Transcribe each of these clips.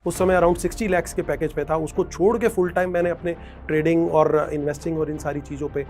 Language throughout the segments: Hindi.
उस समय अराउंड 60 लैक्स के पैकेज पे था। उसको छोड़ के फुल टाइम मैंने अपने ट्रेडिंग और इन्वेस्टिंग और इन सारी चीज़ों पे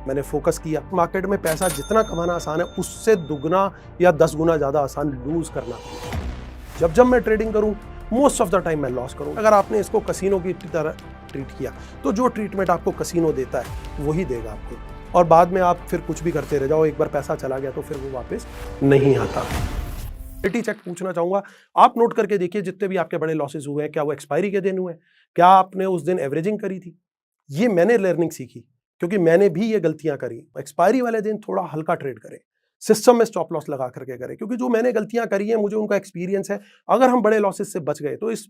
मैंने फोकस किया। मार्केट में पैसा जितना कमाना आसान है उससे दुगना या 10 गुना ज़्यादा आसान लूज़ करना। जब मैं ट्रेडिंग करूँ मोस्ट ऑफ द टाइम मैं लॉस करूँ। अगर आपने इसको कसिनो की तरह ट्रीट किया तो जो ट्रीटमेंट आपको कसिनो देता है वही देगा आपको, और बाद में आप फिर कुछ भी करते रह जाओ। एक बार पैसा चला गया तो फिर वो वापस नहीं आता। रियलिटी चेक पूछना चाहूंगा, आप नोट करके देखिए जितने भी आपके बड़े लॉसेस हुए हैं, क्या वो एक्सपायरी के दिन हुए हैं? क्या आपने उस दिन एवरेजिंग करी थी? ये मैंने लर्निंग सीखी क्योंकि मैंने भी ये गलतियां करी। एक्सपायरी वाले दिन थोड़ा हल्का ट्रेड करें, सिस्टम में स्टॉप लॉस लगा करके करें, क्योंकि जो मैंने गलतियां करी हैं मुझे उनका एक्सपीरियंस है। अगर हम बड़े लॉसेस से बच गए तो इस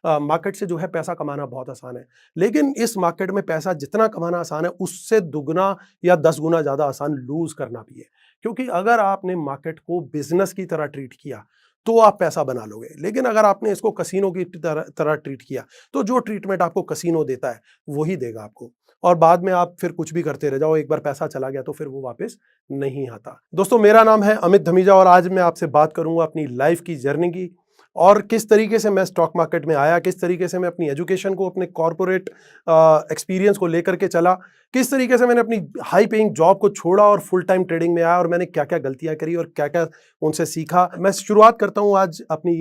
मार्केट से जो है पैसा कमाना बहुत आसान है। लेकिन इस मार्केट में पैसा जितना कमाना आसान है उससे दुगना या 10 गुना ज्यादा आसान लूज करना भी है। क्योंकि अगर आपने मार्केट को बिजनेस की तरह ट्रीट किया तो आप पैसा बना लोगे, लेकिन अगर आपने इसको कसिनो की तरह ट्रीट किया तो जो ट्रीटमेंट आपको कसिनो देता है वही देगा आपको, और बाद में आप फिर कुछ भी करते रह जाओ। एक बार पैसा चला गया तो फिर वो वापस नहीं आता। दोस्तों, मेरा नाम है अमित धमीजा और आज मैं आपसे बात करूंगा अपनी लाइफ की जर्नी की, और किस तरीके से मैं स्टॉक मार्केट में आया, किस तरीके से मैं अपनी एजुकेशन को, अपने कॉर्पोरेट एक्सपीरियंस को लेकर के चला, किस तरीके से मैंने अपनी हाई पेइंग जॉब को छोड़ा और फुल टाइम ट्रेडिंग में आया, और मैंने क्या क्या गलतियां करी और क्या क्या उनसे सीखा। मैं शुरुआत करता हूं आज अपनी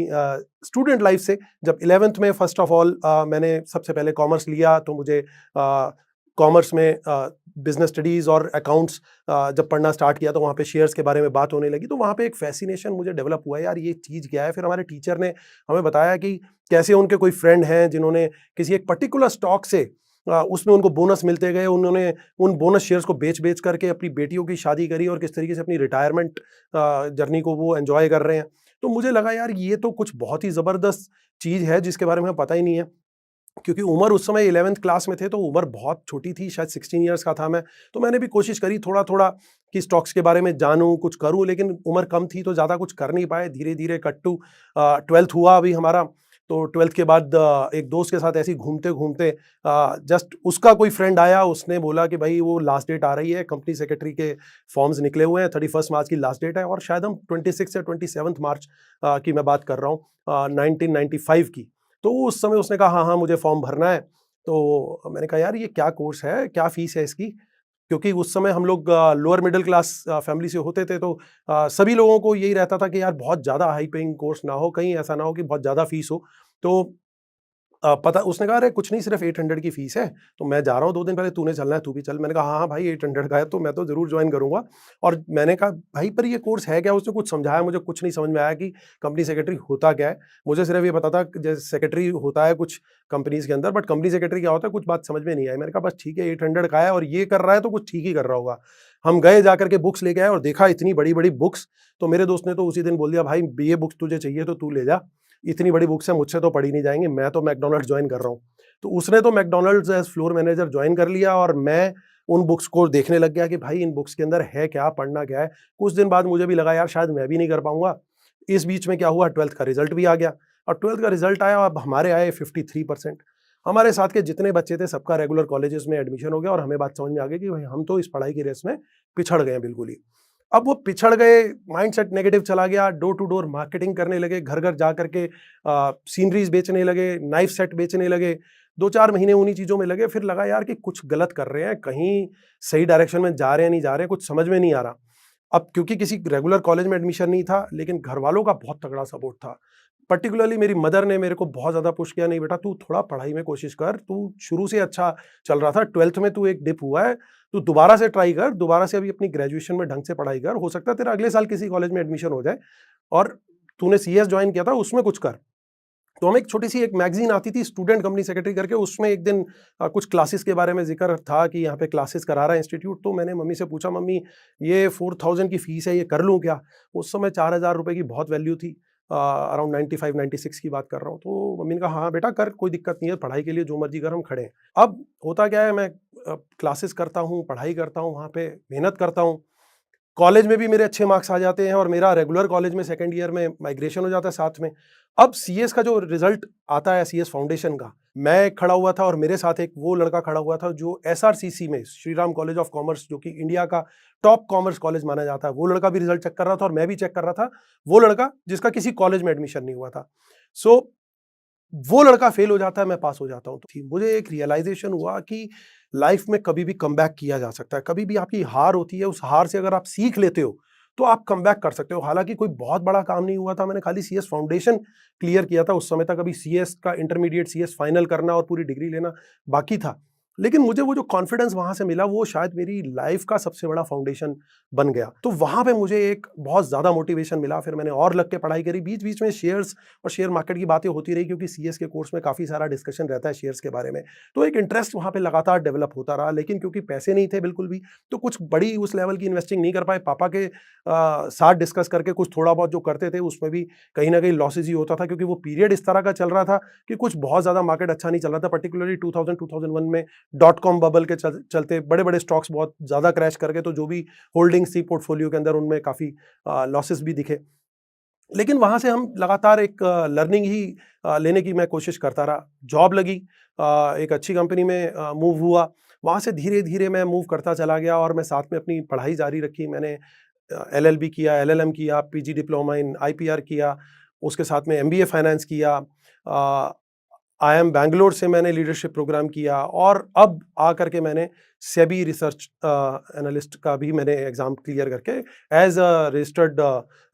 स्टूडेंट लाइफ से। जब 11th में फर्स्ट ऑफ ऑल मैंने सबसे पहले कॉमर्स लिया, तो मुझे कॉमर्स में बिजनेस स्टडीज़ और अकाउंट्स जब पढ़ना स्टार्ट किया तो वहाँ पे शेयर्स के बारे में बात होने लगी। तो वहाँ पे एक फैसिनेशन मुझे डेवलप हुआ, यार ये चीज़ क्या है। फिर हमारे टीचर ने हमें बताया कि कैसे उनके कोई फ्रेंड हैं जिन्होंने किसी एक पर्टिकुलर स्टॉक से उसमें उनको बोनस मिलते गए, उन्होंने उन बोनस शेयर्स को बेच बेच करके अपनी बेटियों की शादी करी और किस तरीके से अपनी रिटायरमेंट जर्नी को वो एंजॉय कर रहे हैं। तो मुझे लगा यार ये तो कुछ बहुत ही ज़बरदस्त चीज़ है जिसके बारे में हमें पता ही नहीं है, क्योंकि उम्र उस समय 11th क्लास में थे तो उम्र बहुत छोटी थी, शायद 16 इयर्स का था मैं। तो मैंने भी कोशिश करी थोड़ा-थोड़ा कि स्टॉक्स के बारे में जानूँ, कुछ करूँ, लेकिन उम्र कम थी तो ज़्यादा कुछ कर नहीं पाए। धीरे-धीरे कट टू 12th हुआ अभी हमारा। तो 12th के बाद एक दोस्त के साथ ऐसे ही घूमते-घूमते जस्ट उसका कोई फ्रेंड आया, उसने बोला कि भाई वो लास्ट डेट आ रही है, कंपनी सेक्रेटरी के फॉर्म्स निकले हुए हैं, 31 मार्च की लास्ट डेट है, और शायद हम 26 या 27 मार्च की मैं बात कर रहा हूँ 1995 की। तो उस समय उसने कहा हाँ, हाँ मुझे फॉर्म भरना है। तो मैंने कहा यार ये क्या कोर्स है, क्या फीस है इसकी? क्योंकि उस समय हम लोग लोअर मिडिल क्लास फैमिली से होते थे, तो सभी लोगों को यही रहता था कि यार बहुत ज़्यादा हाई पेइंग कोर्स ना हो, कहीं ऐसा ना हो कि बहुत ज़्यादा फीस हो। तो पता उसने कहा अरे कुछ नहीं, सिर्फ 800 की फीस है, तो मैं जा रहा हूँ 2 दिन पहले, तूने चलना है तू भी चल। मैंने कहा हाँ, हाँ भाई 800 का है तो मैं तो ज़रूर जॉइन करूँगा। और मैंने कहा भाई पर ये कोर्स है क्या? उसने कुछ समझाया, मुझे कुछ नहीं समझ में आया कि कंपनी सेक्रेटरी होता क्या है। मुझे सिर्फ ये पता था कि जैसे सेक्रेटरी होता है कुछ कंपनीज़ के अंदर, बट कंपनी सेक्रेटरी क्या होता है कुछ बात समझ में नहीं आई। मैंने कहा बस ठीक है 800 का है और ये कर रहा है तो कुछ ठीक ही कर रहा होगा। हम गए जा करके बुक्स लेके आए और देखा इतनी बड़ी-बड़ी बुक्स। तो मेरे दोस्त ने तो उसी दिन बोल दिया भाई ये बुक्स तुझे चाहिए तो तू ले जा, इतनी बड़ी बुक्स है मुझसे तो पढ़ी नहीं जाएँगी, मैं तो मैकडॉनल्ड्स जॉइन कर रहा हूँ। तो उसने तो McDonald's as floor manager join कर लिया और मैं उन बुक्स को देखने लग गया कि भाई इन बुक्स के अंदर है क्या, पढ़ना क्या है। कुछ दिन बाद मुझे भी लगा यार शायद मैं भी नहीं कर पाऊँगा। इस बीच में क्या हुआ, 12th का रिज़ल्ट भी आ गया और 12th का रिज़ल्ट आया, अब हमारे आए 53%। हमारे साथ के जितने बच्चे थे सबका रेगुलर कॉलेजेस में एडमिशन हो गया और हमें बात समझ में आ गई कि भाई हम तो इस पढ़ाई की रेस में पिछड़ गए हैं बिल्कुल ही। अब वो पिछड़ गए, माइंडसेट नेगेटिव चला गया, डोर टू डोर मार्केटिंग करने लगे, घर-घर जा करके सीनरीज़ बेचने लगे, नाइफ सेट बेचने लगे। 2-4 महीने उन्हीं चीज़ों में लगे, फिर लगा यार कि कुछ गलत कर रहे हैं, कहीं सही डायरेक्शन में जा रहे हैं, नहीं जा रहे हैं, कुछ समझ में नहीं आ रहा। अब क्योंकि किसी रेगुलर कॉलेज में एडमिशन नहीं था, लेकिन घरवालों का बहुत तगड़ा सपोर्ट था। पर्टिकुलरली मेरी मदर ने मेरे को बहुत ज़्यादा पुश किया, नहीं बेटा तू थोड़ा पढ़ाई में कोशिश कर, तू शुरू से अच्छा चल रहा था, 12th में तू एक डिप हुआ है, तू दोबारा से ट्राई कर, दोबारा से अभी अपनी ग्रेजुएशन में ढंग से पढ़ाई कर, हो सकता है तेरा अगले साल किसी कॉलेज में एडमिशन हो जाए, और तूने सीएस जॉइन किया था उसमें कुछ कर। तो हम एक छोटी-सी एक मैगज़ीन आती थी स्टूडेंट कंपनी सेक्रेटरी करके, उसमें एक दिन कुछ क्लासेस के बारे में ज़िक्र था कि यहाँ पे क्लासेस करा रहा है इंस्टीट्यूट। तो मैंने मम्मी से पूछा, मम्मी ये 4000 की फ़ीस है, ये कर लूँ क्या? उस समय 4000 रुपए की बहुत वैल्यू थी। अराउंड 95-96 की बात कर रहा हूँ। तो मम्मी ने कहा हाँ बेटा कर, कोई दिक्कत नहीं है, पढ़ाई के लिए जो मर्ज़ी कर, हम खड़े हैं। अब होता क्या है, मैं क्लासेस करता हूँ, पढ़ाई करता हूँ, वहाँ पे मेहनत करता हूँ। कॉलेज में भी मेरे अच्छे मार्क्स आ जाते हैं और मेरा रेगुलर कॉलेज में सेकंड ईयर में माइग्रेशन हो जाता है साथ में। अब सीएस का जो रिजल्ट आता है सीएस फाउंडेशन का, मैं खड़ा हुआ था और मेरे साथ एक वो लड़का खड़ा हुआ था जो एसआरसीसी में, Shri Ram college of commerce, जो कि इंडिया का टॉप कॉमर्स कॉलेज माना जाता है, वो लड़का भी रिजल्ट चेक कर रहा था और मैं भी चेक कर रहा था वो लड़का जिसका किसी कॉलेज में एडमिशन नहीं हुआ था। सो वो लड़का फेल हो जाता है, मैं पास हो जाता हूँ। तो मुझे एक रियलाइज़ेशन हुआ कि लाइफ़ में कभी भी कमबैक किया जा सकता है। कभी भी आपकी हार होती है, उस हार से अगर आप सीख लेते हो, तो आप कमबैक कर सकते हो। हालाँकि कोई बहुत बड़ा काम नहीं हुआ था, मैंने खाली सीएस फाउंडेशन क्लियर किया था। उस समय तक अभी सीएस का इंटरमीडिएट सीएस फाइनल करना और पूरी डिग्री लेना बाकी था। लेकिन मुझे वो जो कॉन्फिडेंस वहाँ से मिला, वो शायद मेरी लाइफ़ का सबसे बड़ा फाउंडेशन बन गया। तो वहाँ पे मुझे एक बहुत ज़्यादा मोटिवेशन मिला, फिर मैंने और लग के पढ़ाई करी। बीच-बीच में शेयर्स और शेयर मार्केट की बातें होती रही, क्योंकि सीएस के कोर्स में काफ़ी सारा डिस्कशन रहता है शेयर्स के बारे में। तो एक इंटरेस्ट वहाँ पे लगातार डेवलप होता रहा, लेकिन क्योंकि पैसे नहीं थे बिल्कुल भी, तो कुछ बड़ी उस लेवल की इन्वेस्टिंग नहीं कर पाए। पापा के साथ डिस्कस करके कुछ थोड़ा बहुत जो करते थे, उसमें भी कहीं न कहीं लॉसेस ही होता था, क्योंकि वो पीरियड इस तरह का चल रहा था कि कुछ बहुत ज़्यादा मार्केट अच्छा नहीं चल रहा था। पर्टिकुलरली 2000-2001 में डॉट कॉम बबल के चलते बड़े-बड़े स्टॉक्स बहुत ज़्यादा क्रैश कर गए, तो जो भी होल्डिंग्स थी पोर्टफोलियो के अंदर, उनमें काफ़ी लॉसेस भी दिखे। लेकिन वहाँ से हम लगातार एक लर्निंग ही लेने की मैं कोशिश करता रहा। जॉब लगी, एक अच्छी कंपनी में मूव हुआ। वहाँ से धीरे-धीरे मैं मूव करता चला गया और मैं साथ में अपनी पढ़ाई जारी रखी। मैंने एलएलबी किया, एलएलएम किया, पीजी डिप्लोमा इन आईपीआर किया, उसके साथ में एमबीए फाइनेंस किया। आईआईएम बैंगलोर से मैंने लीडरशिप प्रोग्राम किया और अब आकर के मैंने सेबी रिसर्च एनालिस्ट का भी मैंने एग्ज़ाम क्लियर करके as a registered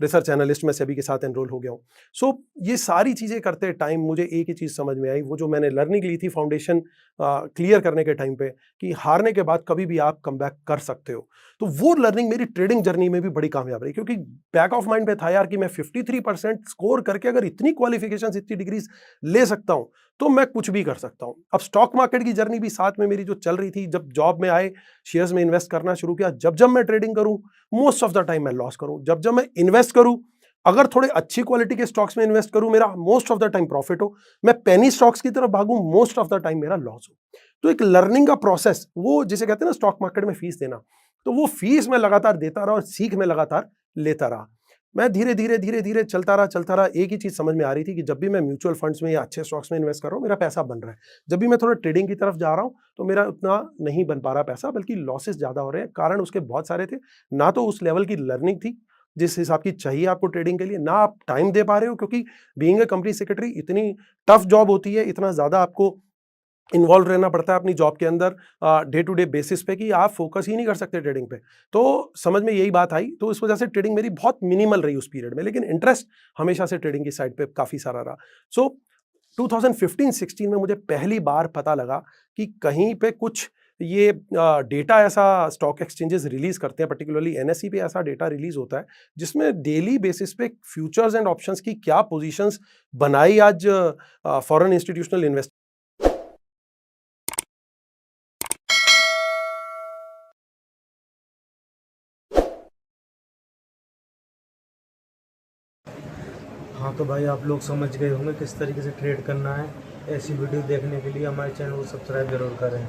research analyst मैं सेबी के साथ एनरोल हो गया हूँ। सो ये सारी चीज़ें करते टाइम मुझे एक ही चीज़ समझ में आई, वो जो मैंने लर्निंग ली थी फाउंडेशन क्लियर करने के टाइम पे, कि हारने के बाद कभी भी आप कमबैक कर सकते हो। तो वो लर्निंग मेरी ट्रेडिंग जर्नी में भी बड़ी कामयाब रही, क्योंकि बैक ऑफ माइंड में था यार कि मैं 53% स्कोर करके अगर इतनी क्वालिफिकेशंस, इतनी डिग्रीज़ ले सकता हूँ, तो मैं कुछ भी कर सकता हूँ। अब स्टॉक मार्केट की जर्नी भी साथ में मेरी जो चल रही थी, जब जॉब में आए, शेयर्स में इन्वेस्ट करना शुरू किया। जब मैं ट्रेडिंग करूँ, मोस्ट ऑफ द टाइम मैं लॉस करूँ। जब मैं इन्वेस्ट करूँ, अगर थोड़े अच्छी क्वालिटी के स्टॉक्स में इन्वेस्ट करूँ, मेरा most of the time profit हो। मैं पेनी स्टॉक्स की तरफ भागूँ, मोस्ट ऑफ द टाइम मेरा लॉस हो। तो एक लर्निंग का प्रोसेस, वो जिसे कहते हैं ना स्टॉक मार्केट में फीस देना, तो वो फीस मैं लगातार देता रहा और सीख मैं लगातार लेता रहा। मैं धीरे-धीरे चलता रहा। एक ही चीज़ समझ में आ रही थी कि जब भी मैं म्यूचुअल फंड्स में या अच्छे स्टॉक्स में इन्वेस्ट कर रहा हूँ, मेरा पैसा बन रहा है। जब भी मैं थोड़ा ट्रेडिंग की तरफ जा रहा हूँ, तो मेरा उतना नहीं बन पा रहा पैसा, बल्कि लॉसेस ज़्यादा हो रहे हैं। कारण उसके बहुत सारे थे। ना तो उस लेवल की लर्निंग थी, जिस हिसाब की चाहिए आपको ट्रेडिंग के लिए, ना आप टाइम दे पा रहे हो, क्योंकि बीइंग अ कंपनी सेक्रेटरी इतनी टफ जॉब होती है, इतना ज़्यादा आपको इन्वॉल्व रहना पड़ता है अपनी जॉब के अंदर डे टू डे बेसिस पे, कि आप फोकस ही नहीं कर सकते ट्रेडिंग पे। तो समझ में यही बात आई, तो इस वजह से ट्रेडिंग मेरी बहुत मिनिमल रही उस पीरियड में, लेकिन इंटरेस्ट हमेशा से ट्रेडिंग की साइड पे काफ़ी सारा रहा। सो 2015-16 में मुझे पहली बार पता लगा कि कहीं पे कुछ ये डेटा ऐसा स्टॉक एक्सचेंजेस रिलीज़ करते हैं, पर्टिकुलरली एनएसई पे ऐसा डेटा रिलीज़ होता है, जिसमें डेली बेसिस पे फ्यूचर्स एंड ऑप्शंस की क्या पोजीशंस बनाई आज फॉरेन इंस्टीट्यूशनल इन्वेस्टर्स। हाँ तो भाई आप लोग समझ गए होंगे किस तरीके से ट्रेड करना है। ऐसी वीडियो देखने के लिए हमारे चैनल को सब्सक्राइब जरूर करें।